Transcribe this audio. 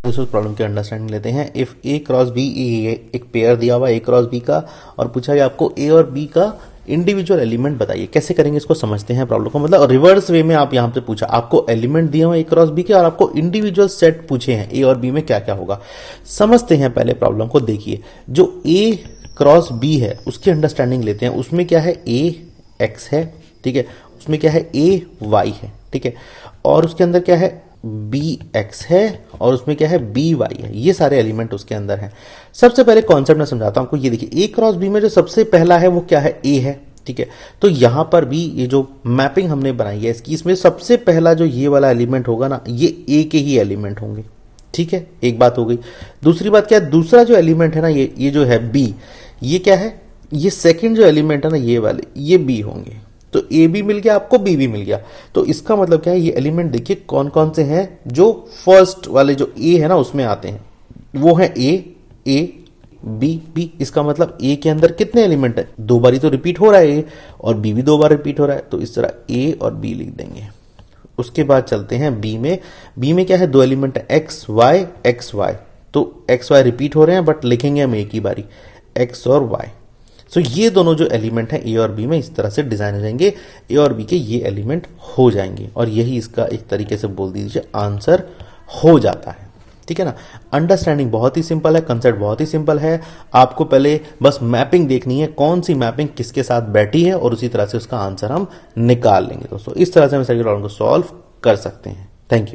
उस प्रॉब्लम की अंडरस्टैंडिंग लेते हैं। इफ ए क्रॉस बी, एक पेयर दिया हुआ ए क्रॉस बी का और पूछा गया आपको ए और बी का इंडिविजुअल एलिमेंट बताइए। कैसे करेंगे इसको समझते हैं प्रॉब्लम को, मतलब रिवर्स वे में आप यहां पे पूछा, आपको एलिमेंट दिए हुए ए क्रॉस बी के और आपको इंडिविजुअल सेट पूछे हैं ए और बी में क्या क्या होगा। समझते हैं पहले प्रॉब्लम को। देखिए जो ए क्रॉस बी है उसकी अंडरस्टैंडिंग लेते हैं। उसमें क्या है, ए एक्स है, ठीक है, उसमें क्या है, ए वाई है, ठीक है, और उसके अंदर क्या है, बी एक्स है, और उसमें क्या है, बी वाई है। ये सारे एलिमेंट उसके अंदर हैं। सबसे पहले कॉन्सेप्ट मैं समझाता हूं आपको। ये देखिए ए क्रॉस बी में जो सबसे पहला है वो क्या है, ए है, ठीक है। तो यहां पर भी ये जो मैपिंग हमने बनाई है इसकी, इसमें सबसे पहला जो ये वाला एलिमेंट होगा ना, ये ए के ही एलिमेंट होंगे, ठीक है। एक बात हो गई। दूसरी बात क्या है, दूसरा जो एलिमेंट है ना, ये जो है बी, ये क्या है, ये सेकंड जो एलिमेंट है ना, ये वाले, ये बी होंगे। तो ए भी मिल गया आपको, बी भी मिल गया। तो इसका मतलब क्या है, ये एलिमेंट देखिए कौन कौन से हैं, जो फर्स्ट वाले जो ए है ना उसमें आते हैं, वो है ए बी बी। इसका मतलब ए के अंदर कितने एलिमेंट है, दो बारी तो रिपीट हो रहा है ए, और बी भी दो बार रिपीट हो रहा है। तो इस तरह ए और बी लिख देंगे। उसके बाद चलते हैं बी में। बी में क्या है, दो एलिमेंट है एक्स वाई। तो एक्स वाई रिपीट हो रहे हैं बट लिखेंगे हम एक ही बारी, एक्स और वाई। सो ये दोनों जो एलिमेंट हैं ए और बी में इस तरह से डिजाइन हो जाएंगे, ए और बी के ये एलिमेंट हो जाएंगे, और यही इसका एक तरीके से बोल दीजिए आंसर हो जाता है, ठीक है ना। अंडरस्टैंडिंग बहुत ही सिंपल है, कंसेप्ट बहुत ही सिंपल है। आपको पहले बस मैपिंग देखनी है, कौन सी मैपिंग किसके साथ बैठी है, और उसी तरह से उसका आंसर हम निकाल लेंगे दोस्तों। इस तरह से हम इस प्रॉब्लम को सॉल्व कर सकते हैं। Thank you.